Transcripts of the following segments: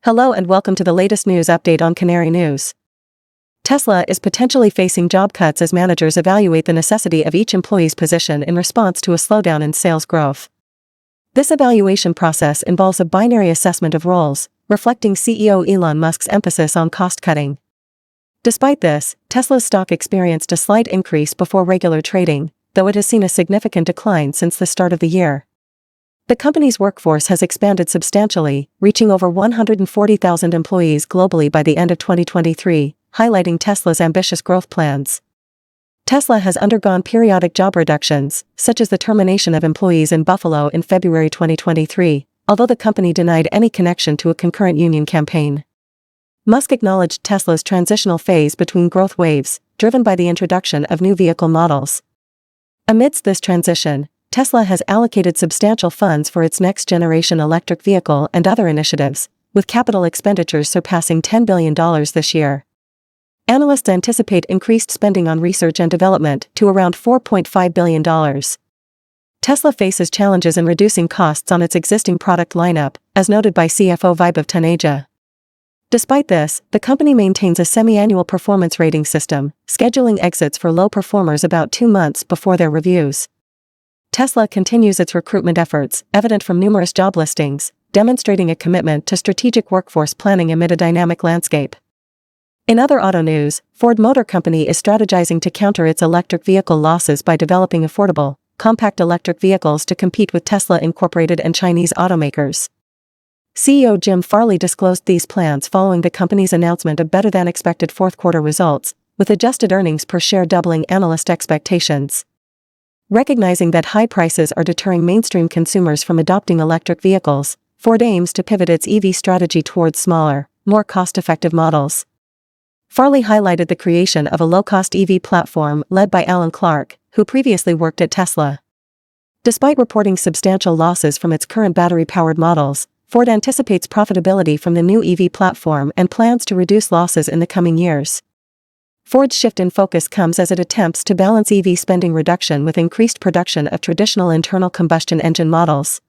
Hello and welcome to the latest news update on Canary News. Tesla is potentially facing job cuts as managers evaluate the necessity of each employee's position in response to a slowdown in sales growth. This evaluation process involves a binary assessment of roles, reflecting CEO Elon Musk's emphasis on cost-cutting. Despite this, Tesla's stock experienced a slight increase before regular trading, though it has seen a significant decline since the start of the year. The company's workforce has expanded substantially, reaching over 140,000 employees globally by the end of 2023, highlighting Tesla's ambitious growth plans. Tesla has undergone periodic job reductions, such as the termination of employees in Buffalo in February 2023, although the company denied any connection to a concurrent union campaign. Musk acknowledged Tesla's transitional phase between growth waves, driven by the introduction of new vehicle models. Amidst this transition, Tesla has allocated substantial funds for its next-generation electric vehicle and other initiatives, with capital expenditures surpassing $10 billion this year. Analysts anticipate increased spending on research and development to around $4.5 billion. Tesla faces challenges in reducing costs on its existing product lineup, as noted by CFO Vaibhav Taneja. Despite this, the company maintains a semi-annual performance rating system, scheduling exits for low performers about 2 months before their reviews. Tesla continues its recruitment efforts, evident from numerous job listings, demonstrating a commitment to strategic workforce planning amid a dynamic landscape. In other auto news, Ford Motor Company is strategizing to counter its electric vehicle losses by developing affordable, compact electric vehicles to compete with Tesla Incorporated and Chinese automakers. CEO Jim Farley disclosed these plans following the company's announcement of better-than-expected fourth-quarter results, with adjusted earnings per share doubling analyst expectations. Recognizing that high prices are deterring mainstream consumers from adopting electric vehicles, Ford aims to pivot its EV strategy towards smaller, more cost-effective models. Farley highlighted the creation of a low-cost EV platform led by Alan Clark, who previously worked at Tesla. Despite reporting substantial losses from its current battery-powered models, Ford anticipates profitability from the new EV platform and plans to reduce losses in the coming years. Ford's shift in focus comes as it attempts to balance EV spending reduction with increased production of traditional internal combustion engine models.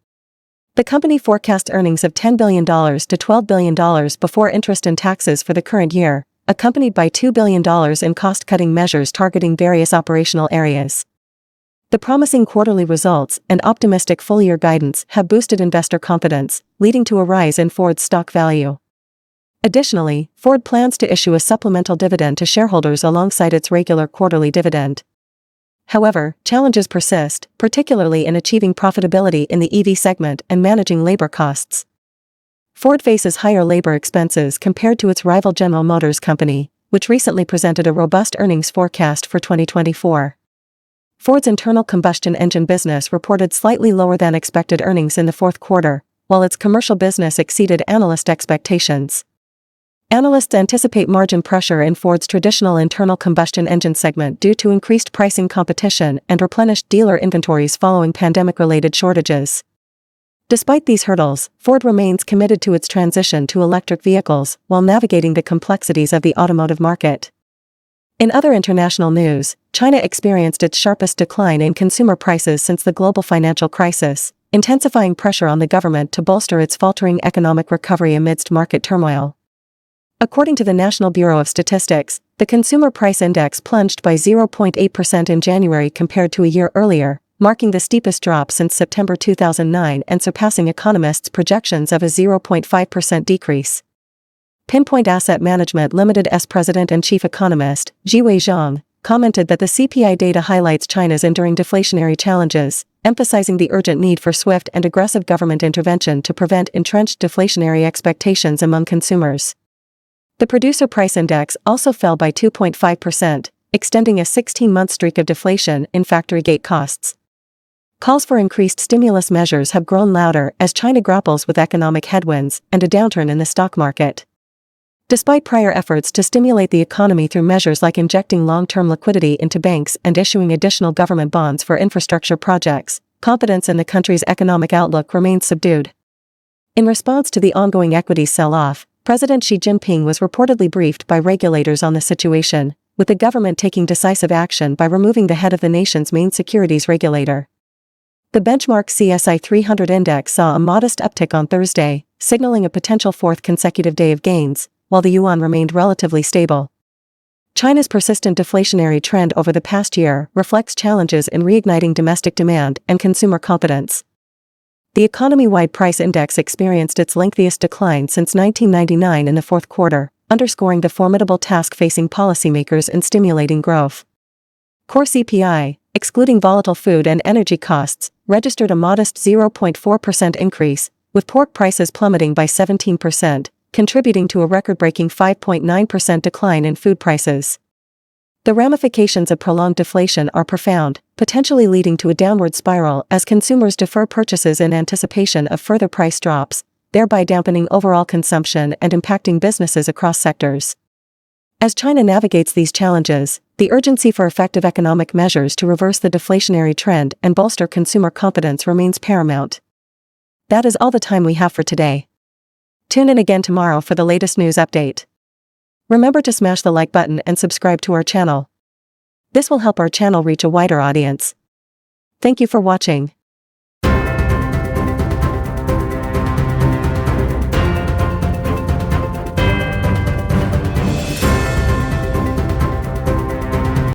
The company forecast earnings of $10 billion to $12 billion before interest and taxes for the current year, accompanied by $2 billion in cost-cutting measures targeting various operational areas. The promising quarterly results and optimistic full-year guidance have boosted investor confidence, leading to a rise in Ford's stock value. Additionally, Ford plans to issue a supplemental dividend to shareholders alongside its regular quarterly dividend. However, challenges persist, particularly in achieving profitability in the EV segment and managing labor costs. Ford faces higher labor expenses compared to its rival General Motors Company, which recently presented a robust earnings forecast for 2024. Ford's internal combustion engine business reported slightly lower than expected earnings in the fourth quarter, while its commercial business exceeded analyst expectations. Analysts anticipate margin pressure in Ford's traditional internal combustion engine segment due to increased pricing competition and replenished dealer inventories following pandemic-related shortages. Despite these hurdles, Ford remains committed to its transition to electric vehicles while navigating the complexities of the automotive market. In other international news, China experienced its sharpest decline in consumer prices since the global financial crisis, intensifying pressure on the government to bolster its faltering economic recovery amidst market turmoil. According to the National Bureau of Statistics, the Consumer Price Index plunged by 0.8% in January compared to a year earlier, marking the steepest drop since September 2009 and surpassing economists' projections of a 0.5% decrease. Pinpoint Asset Management Limited's president and chief economist, Jiwei Zhang, commented that the CPI data highlights China's enduring deflationary challenges, emphasizing the urgent need for swift and aggressive government intervention to prevent entrenched deflationary expectations among consumers. The Producer Price Index also fell by 2.5%, extending a 16-month streak of deflation in factory gate costs. Calls for increased stimulus measures have grown louder as China grapples with economic headwinds and a downturn in the stock market. Despite prior efforts to stimulate the economy through measures like injecting long-term liquidity into banks and issuing additional government bonds for infrastructure projects, confidence in the country's economic outlook remains subdued. In response to the ongoing equities sell-off, President Xi Jinping was reportedly briefed by regulators on the situation, with the government taking decisive action by removing the head of the nation's main securities regulator. The benchmark CSI 300 index saw a modest uptick on Thursday, signaling a potential fourth consecutive day of gains, while the yuan remained relatively stable. China's persistent deflationary trend over the past year reflects challenges in reigniting domestic demand and consumer confidence. The economy-wide price index experienced its lengthiest decline since 1999 in the fourth quarter, underscoring the formidable task facing policymakers in stimulating growth. Core CPI, excluding volatile food and energy costs, registered a modest 0.4% increase, with pork prices plummeting by 17%, contributing to a record-breaking 5.9% decline in food prices. The ramifications of prolonged deflation are profound, potentially leading to a downward spiral as consumers defer purchases in anticipation of further price drops, thereby dampening overall consumption and impacting businesses across sectors. As China navigates these challenges, the urgency for effective economic measures to reverse the deflationary trend and bolster consumer confidence remains paramount. That is all the time we have for today. Tune in again tomorrow for the latest news update. Remember to smash the like button and subscribe to our channel. This will help our channel reach a wider audience. Thank you for watching.